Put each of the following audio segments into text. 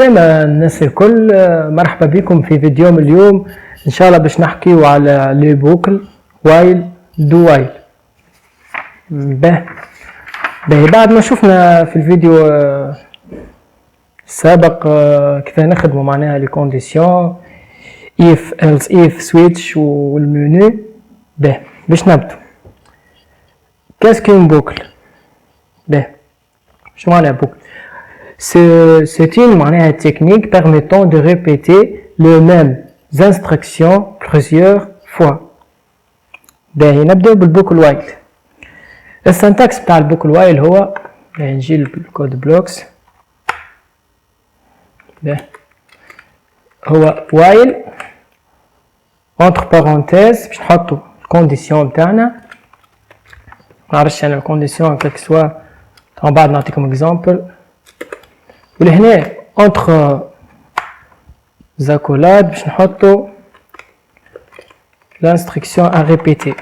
عالسلامة الناس الكل، مرحبا بكم في فيديو من اليوم. ان شاء الله باش نحكيو على لي بوكل وايل دو وايل. بعد ما شفنا في الفيديو السابق كيف نخدموا معناها لي كونديسيون if else if switch والمنيو. باش نبدو qu'est-ce qu'une boucle. شنو معناها بوكل؟ C'est une manière technique permettant de répéter les mêmes instructions plusieurs fois. نبدأ بالبوكل وايل. السنتكس بتاع البوكل وايل هو نجي بالكود بلوكس. هو وايل entre parenthèses باش نحطو الكونديسيون بتاعنا. معرفش انا الكونديسيون كيك سوا من بعد نعطيكم اكزامبل. ولهنا entre زاكولاد باش نحطو l'instruction à répéter.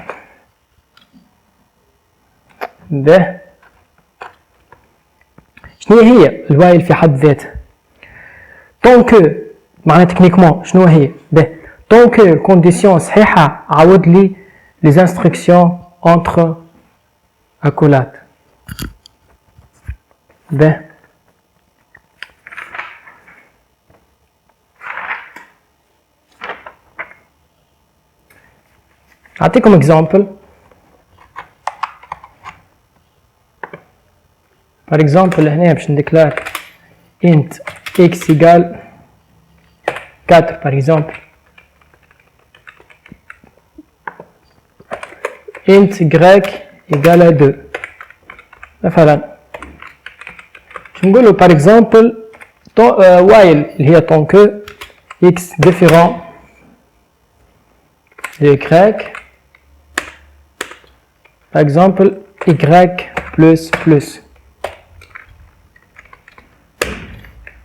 شنو هي الوايل في حد ذاته؟ طونك معناها تكنيكمون شنو هي؟ طونك الكونديسيون صحيحة عاود لي لي انستركسيون entre accolades. نعطيكم اكزامبل. par exemple هنا باش نديكلار int x égale 4 par exemple. int y égale à 2 مثلا. باش نقولو par exemple while اللي هي tant que x différent de y par exemple y plus.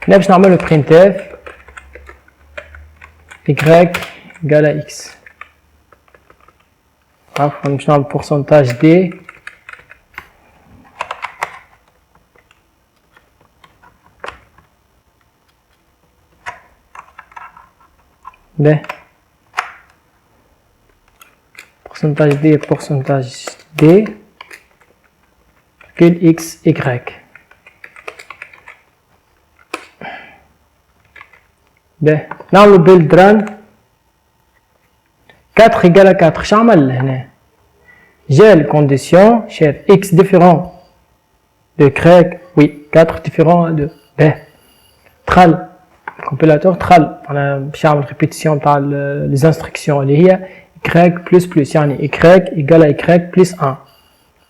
هنا باش نعملو printf y égale à x. عفوا باش نعمل pourcentage d pourcentage d virgule x y. نعملو build run 4 égale à 4. شو عمل هنا؟ جا الكونديسيون شاف x différent de y oui 4 différent de دخل الكومبيلاتور دخل انا باش نعمل ريبيتيسيون تاع لي انستركسيون اللي هي y plus يعني y égale à y plus 1.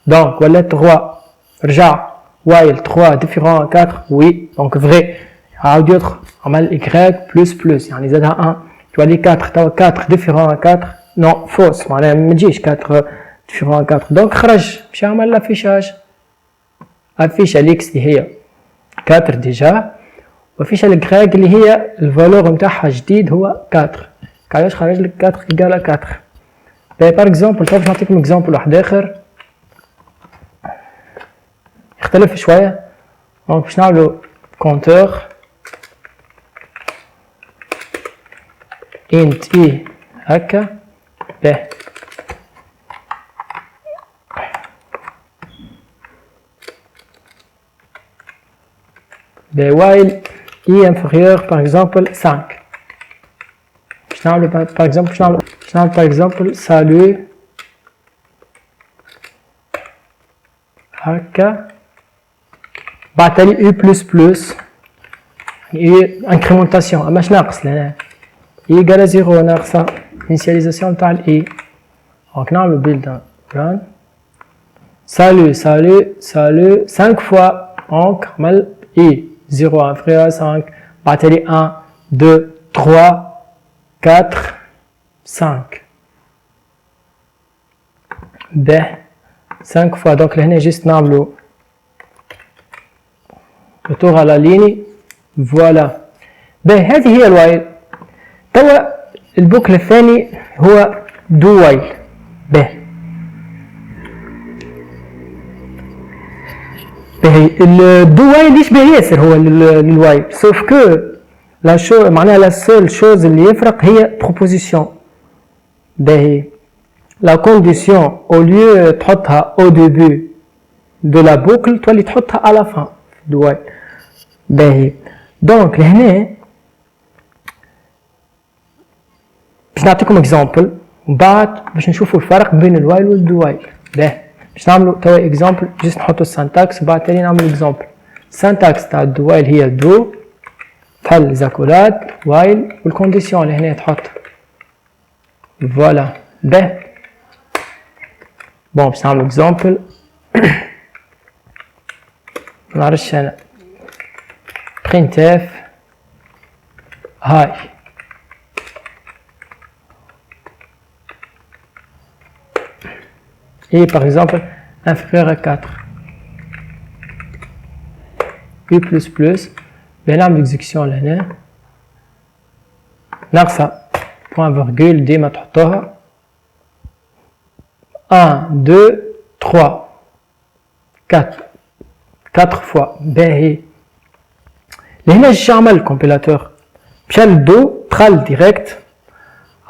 donc ولا 3 رجع while 3 différent à 4 oui donc vrai. عاود يدخل عمل y plus يعني زادها 1 تولي 4 توا 4 différent à 4 non fausse معناها ما تجيش 4 différent à 4 donc خرج باش يعمل لافيشاج افيش الاكس اللي هي 4 ديجا وفيش الجراك اللي هي الفالور نتاعها جديد هو 4. علاش خرج لك 4 égale à 4. باغ اكزومبل باش نعطيكم اكزومبل واحد اخر يختلف شويه. دونك باش نعملو كونتور int اي هكا while i inférieur par exemple 5. باش نعملو par exemple salut هكا بعتلي u plus i incrémentation ماش ناقص لهنا i égale à 0 ناقصة initialisation تاع ال i. دونك نعملو build run salut 5 fois donc عمل i 0 inférieur à 5 بعتلي 1 2 3 4 5 5 fois. donc لهنا جست نعملو retour à la ligne voilà. هذه هي الوايل. توا البوكل الثاني هو دو وايل. الدو وايل يشبه ياسر هو للوايل سوف كو معناها لا سول شوز اللي يفرق هي proposition. باهي la condition au lieu تحطها au début de la boucle تولي تحطها à la fin du while. باهي دونك لهنا باش نعطيكم اكزامبل ومن بعد باش نشوفوا الفرق بين الوايل والدو وايل. باهي باش نعملوا توا اكزامبل جست نحطوا السانتاكس وبعد تاني نعملوا اكزامبل. السانتاكس تاع الدو وايل هي دو تحل زاكولات وايل والكونديسيون اللي هنا تحط فوالا. باهي بون باش نعملوا اكزامبل منعرفش انا printf هاي et par exemple inférieur à 4 u++ بنعمل اكزيكسيون لهنا ناقصة بوان فيرغول ديما تحطوها 1 2 3 4 فوا. باهي لهنا جيش عمل الكومبيلاتور مشى للدو دخل ديريكت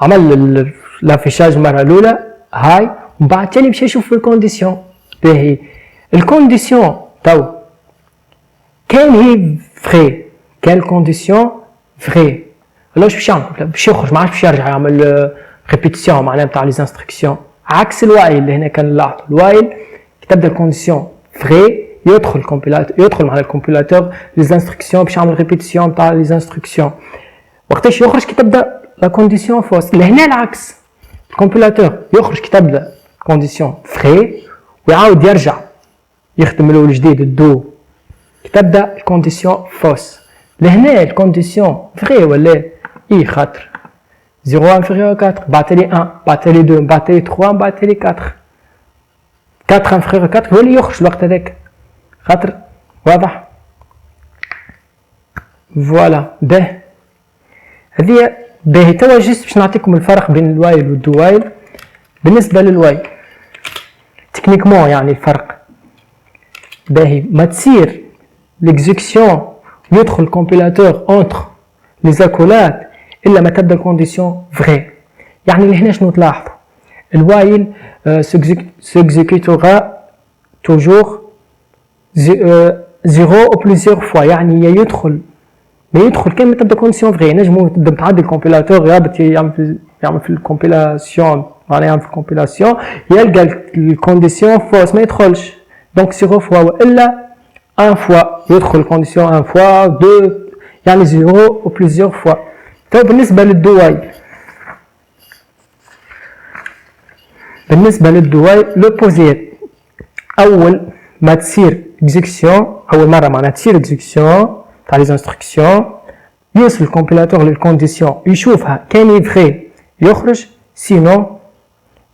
عمل لافيشاج المرة الأولى هاي ومن بعد تاني مشى يشوف الكونديسيون. باهي الكونديسيون تو كان هي فري كان الكونديسيون فري ولا واش باش يعمل؟ باش يخرج ما عادش باش يرجع يعمل ريبيتيسيون معناها نتاع لي انستركسيون عكس الوايل اللي هنا كان نلاحظ الوايل كي تبدا الكونديسيون فري يدخل الكومبيلاتور يدخل مع الكومبيلاتور لي انستركسيون باش يعمل ريبيتيسيون نتاع لي انستركسيون وقتاش يخرج كي تبدا لا كونديسيون فوس. لهنا العكس الكومبيلاتور يخرج كي تبدا كونديسيون فري ويعاود يرجع يخدم له الجديد الدو كي تبدا الكونديسيون فوس. لهنا الكونديسيون فري ولا اي خاطر 0 inférieur à 4 بعتلي 1 بعتلي 2 بعتلي 3 بعتلي 4 4 inférieur à 4 هو اللي يخرج الوقت هذاك خاطر واضح. فوالا باهي هذه باهي توا جيست باش نعطيكم الفرق بين الوايل والدو وايل. بالنسبه للوايل تكنيكمون يعني الفرق باهي ما تصير ليكزيكسيون يدخل الكومبيلاتور اونتر لي زاكولات الا ما تبدا الكونديسيون فري. يعني لهنا شنو تلاحظوا الوايل سيكزيكيتورا توجور 0 او بليزيور فوا يعني يدخل ما يدخل كان ما تبدا كونديسيون فري. نجمو تبدا تعدي الكومبيلاتور يهبط يعمل في الكومبيلاسيون معناها يعمل في الكومبيلاسيون يلقى الكونديسيون فوس ما يدخلش دونك 0 فوا والا 1 فوا يدخل الكونديسيون 1 فوا 2 يعني 0 او بليزيور فوا. تو بالنسبه للدو وايل لوبوزيت اول ما تصير اكزيكسيون اول مره معناها تصير اكزيكسيون تاع لي انستركسيون يوصل الكومبيلاتور للكونديسيون يشوفها كان فري يخرج سينو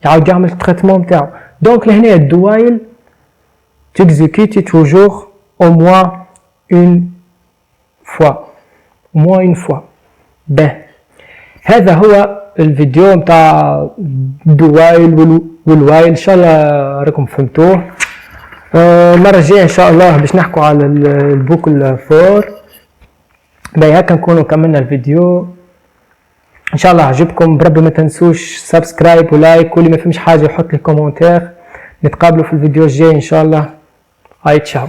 يعاود يعمل التريتمون نتاعو. دونك لهنا الدو وايل تيكزيكيتي توجور au moins une fois. باهي هذا هو الفيديو نتاع الدو وايل والوايل ان شاء الله راكم فهمتوه. المره الجايه ان شاء الله باش نحكوا على البوكل فور. باهي هكا نكونوا كملنا الفيديو ان شاء الله عجبكم. بربي ما تنسوش سبسكرايب ولايك واللي ما فهمش حاجه يحط لي كومنتير. نتقابلوا في الفيديو الجاي ان شاء الله. هاي تشاو.